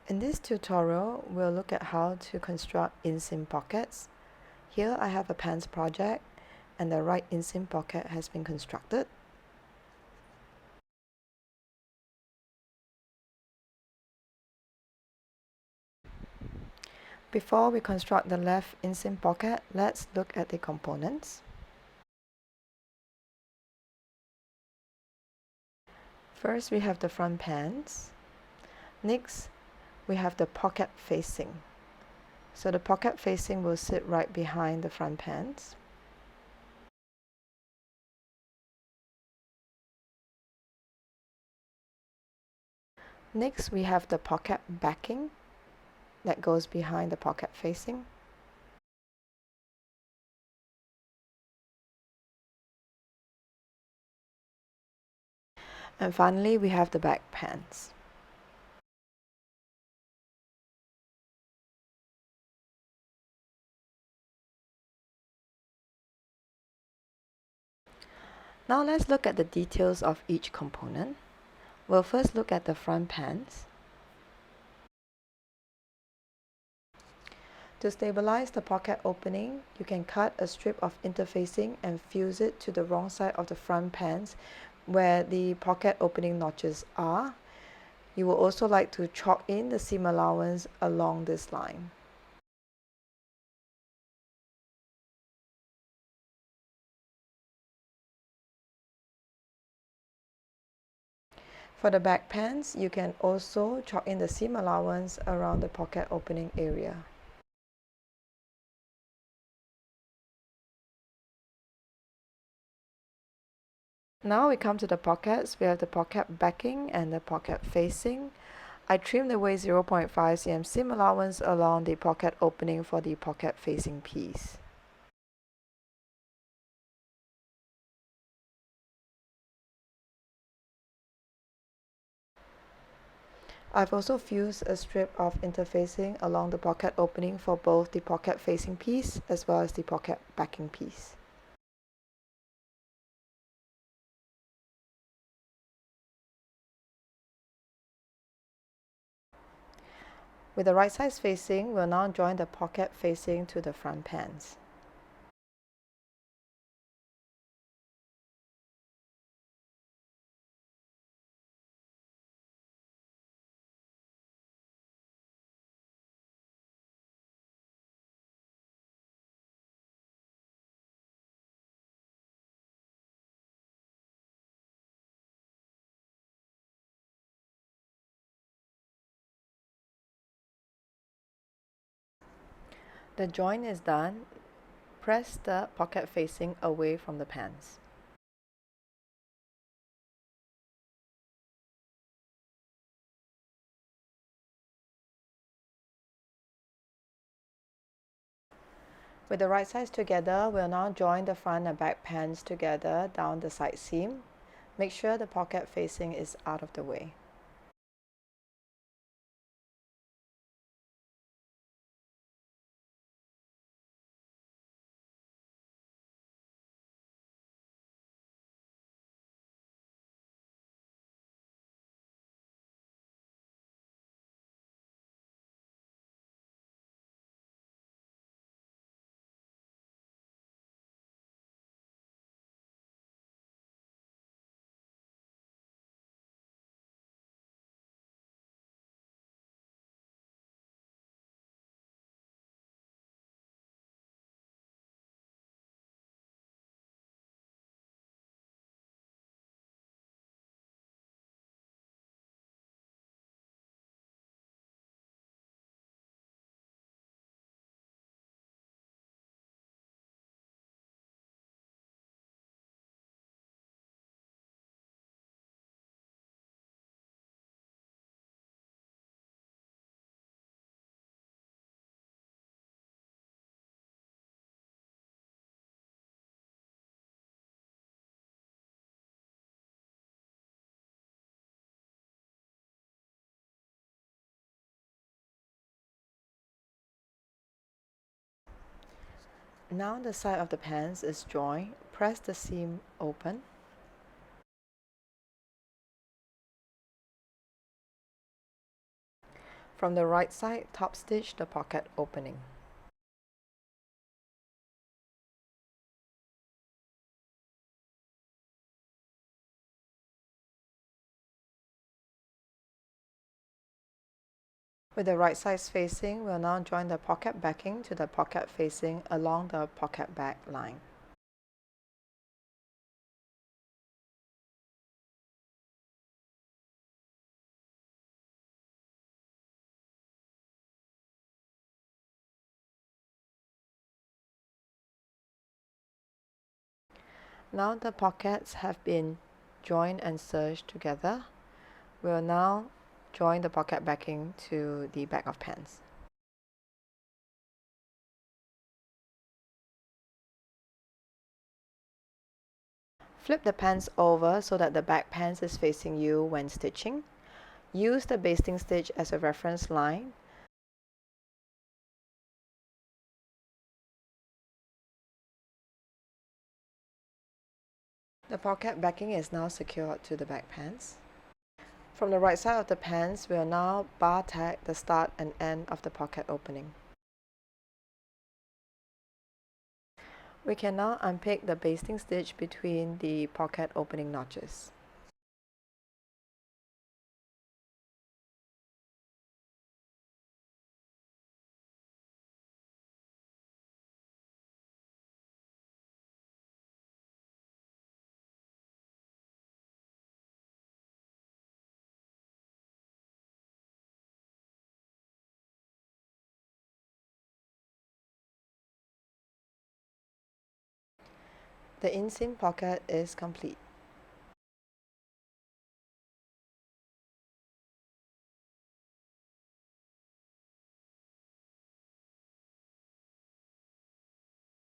In this tutorial, we'll look at how to construct inseam pockets. Here I have a pants project and the right inseam pocket has been constructed. Before we construct the left inseam pocket, let's look at the components. First, we have the front pants. Next, we have the pocket facing. So the pocket facing will sit right behind the front pants. Next, we have the pocket backing that goes behind the pocket facing. And finally, we have the back pants. Now let's look at the details of each component. We'll first look at the front pants. To stabilize the pocket opening, you can cut a strip of interfacing and fuse it to the wrong side of the front pants where the pocket opening notches are. You will also like to chalk in the seam allowance along this line. For the back pants, you can also chalk in the seam allowance around the pocket opening area. Now we come to the pockets. We have the pocket backing and the pocket facing. I trimmed away 0.5 cm seam allowance along the pocket opening for the pocket facing piece. I've also fused a strip of interfacing along the pocket opening for both the pocket facing piece as well as the pocket backing piece. With the right size facing, we'll now join the pocket facing to the front pants. The join is done. Press the pocket facing away from the pants. With the right sides together, we'll now join the front and back pants together down the side seam. Make sure the pocket facing is out of the way. Now the side of the pants is joined. Press the seam open. From the right side, top stitch the pocket opening. With the right sides facing, we'll now join the pocket backing to the pocket facing along the pocket back line. Now the pockets have been joined and serged together. We'll now join the pocket backing to the back of pants. Flip the pants over so that the back pants is facing you when stitching. Use the basting stitch as a reference line. The pocket backing is now secured to the back pants. From the right side of the pants, we'll now bar tag the start and end of the pocket opening. We can now unpick the basting stitch between the pocket opening notches. The inseam pocket is complete.